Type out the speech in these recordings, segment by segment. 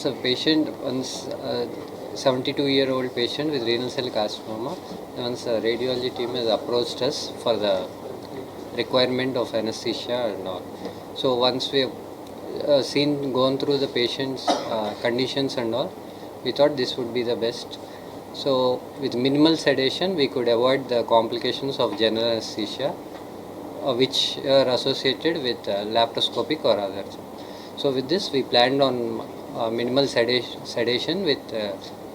a patient, once 72-year-old patient with renal cell carcinoma, once the radiology team has approached us for the requirement of anesthesia and all. So once we have gone through the patient's conditions and all, we thought this would be the best. So with minimal sedation, we could avoid the complications of general anesthesia, which are associated with laparoscopic or others. So with this, we planned on minimal sedation with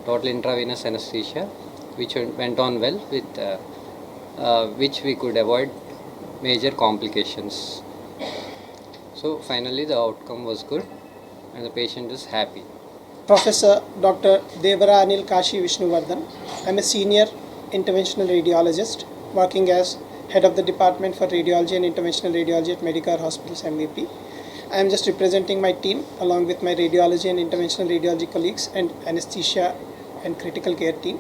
total intravenous anesthesia, which went on well, with which we could avoid major complications. So finally the outcome was good and the patient is happy. Professor Dr. Devara Anil Kashi Vishnuvardhan. I am a senior interventional radiologist working as head of the Department for Radiology and Interventional Radiology at Medicare Hospitals MVP. I am just representing my team along with my radiology and interventional radiology colleagues and anesthesia and critical care team.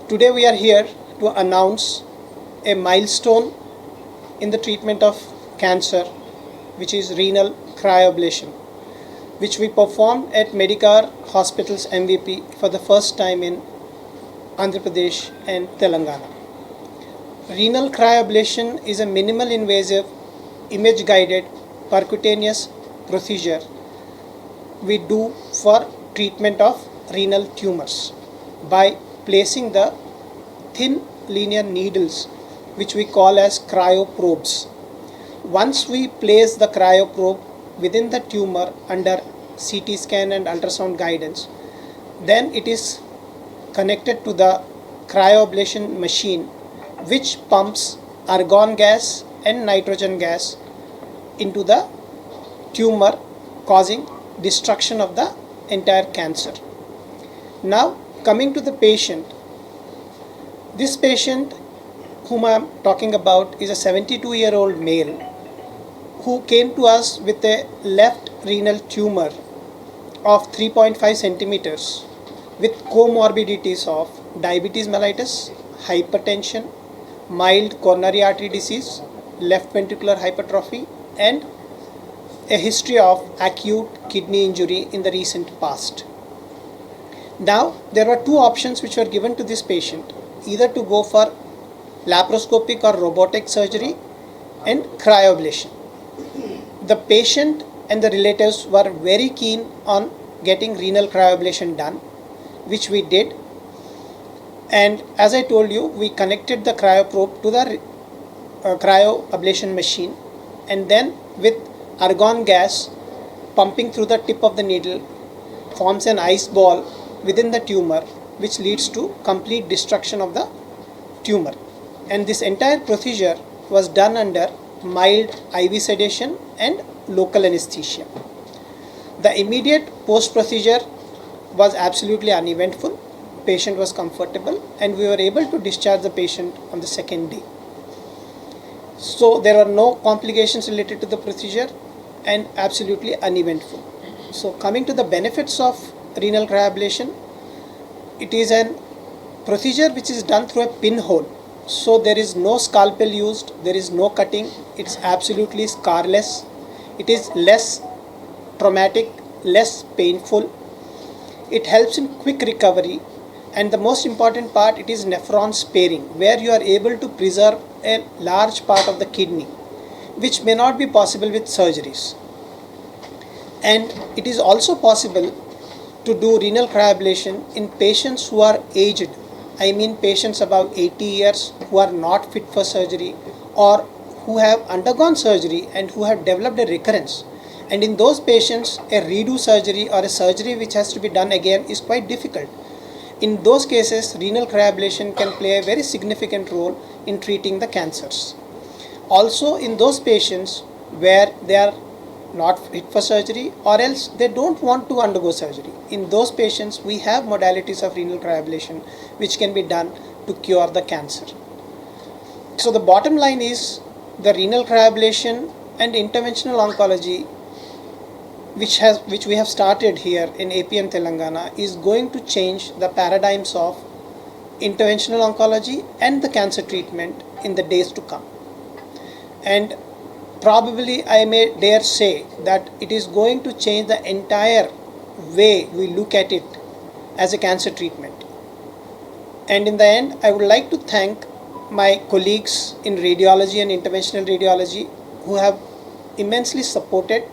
Today we are here to announce a milestone in the treatment of cancer, which is renal cryoablation, which we performed at Medicare Hospitals MVP for the first time in Andhra Pradesh and Telangana. Renal cryoablation is a minimal invasive, image guided percutaneous procedure we do for treatment of renal tumors by placing the thin linear needles, which we call as cryoprobes. Once we place the cryoprobe within the tumor under CT scan and ultrasound guidance, then it is connected to the cryoablation machine, which pumps argon gas and nitrogen gas into the tumor, causing destruction of the entire cancer. Now coming to the patient, this patient whom I am talking about is a 72-year-old male who came to us with a left renal tumor of 3.5 centimeters with comorbidities of diabetes mellitus, hypertension, mild coronary artery disease, left ventricular hypertrophy, and a history of acute kidney injury in the recent past. Now, there were two options which were given to this patient, either to go for laparoscopic or robotic surgery and cryoablation. The patient and the relatives were very keen on getting renal cryoablation done, which we did. And as I told you, we connected the cryoprobe to the cryoablation machine, and then with argon gas pumping through the tip of the needle forms an ice ball within the tumor, which leads to complete destruction of the tumor. And this entire procedure was done under mild IV sedation and local anesthesia. The immediate post-procedure was absolutely uneventful. Patient was comfortable and we were able to discharge the patient on the second day. So there were no complications related to the procedure and absolutely uneventful. So coming to the benefits of renal cryoablation, it is a procedure which is done through a pinhole. So there is no scalpel used, there is no cutting, it's absolutely scarless. It is less traumatic, less painful. It helps in quick recovery, and the most important part, it is nephron sparing, where you are able to preserve a large part of the kidney, which may not be possible with surgeries. And it is also possible to do renal cryoablation in patients who are aged. I mean patients above 80 years who are not fit for surgery or who have undergone surgery and who have developed a recurrence. And in those patients, a redo surgery or a surgery which has to be done again is quite difficult. In those cases, renal cryoablation can play a very significant role in treating the cancers. Also, in those patients where they are not fit for surgery or else they don't want to undergo surgery, in those patients we have modalities of renal cryoablation which can be done to cure the cancer. So the bottom line is the renal cryoablation and interventional oncology which we have started here in APM Telangana is going to change the paradigms of interventional oncology and the cancer treatment in the days to come. And probably I may dare say that it is going to change the entire way we look at it as a cancer treatment. And in the end, I would like to thank my colleagues in radiology and interventional radiology who have immensely supported,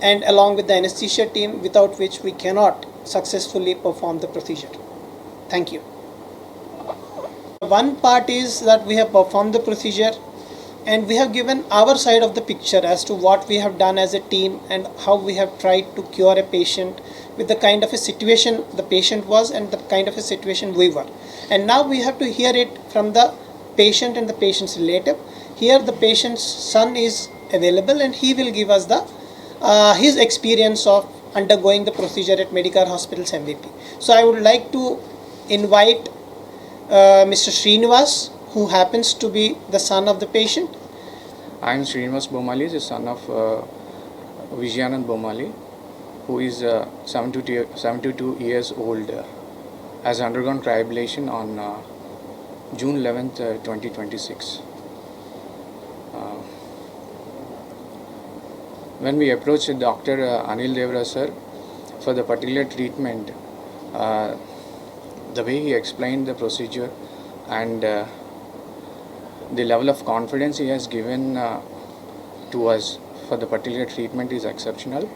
and along with the anesthesia team, without which we cannot successfully perform the procedure. Thank you. One part is that we have performed the procedure and we have given our side of the picture as to what we have done as a team and how we have tried to cure a patient with the kind of a situation the patient was and the kind of a situation we were. And now we have to hear it from the patient and the patient's relative. Here the patient's son is available and he will give us the his experience of undergoing the procedure at Medicare Hospital's MVP. So I would like to invite Mr. Srinivas, who happens to be the son of the patient. I am Srinivas Bomali, the son of Vijayanand Bomali, who is 72 years old, has undergone cryoablation on June 11th, 2026. When we approached Dr. Anil Devra sir for the particular treatment, the way he explained the procedure and the level of confidence he has given to us for the particular treatment is exceptional.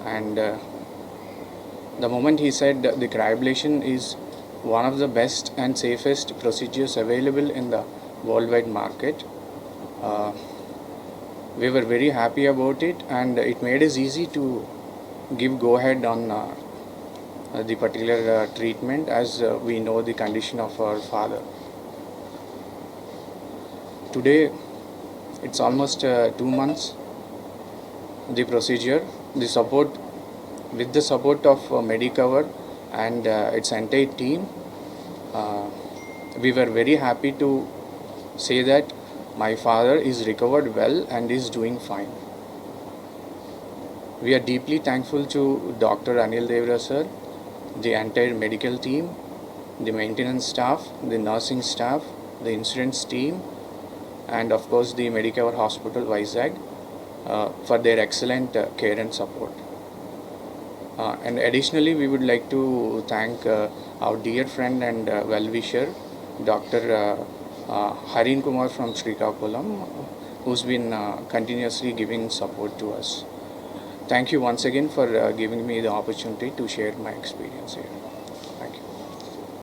And the moment he said the cryoablation is one of the best and safest procedures available in the worldwide market, we were very happy about it, and it made us easy to give go ahead on the particular treatment, as we know the condition of our father. Today it's almost 2 months the procedure, the support with the support of Medicover and its entire team. We were very happy to say that my father is recovered well and is doing fine. We are deeply thankful to Dr. Anil Devra sir, the entire medical team, the maintenance staff, the nursing staff, the insurance team, and of course the Medicover Hospital Vizag for their excellent care and support. And additionally, we would like to thank our dear friend and well-wisher, Dr. Harin Kumar from Srikakulam, who's been continuously giving support to us. Thank you once again for giving me the opportunity to share my experience here.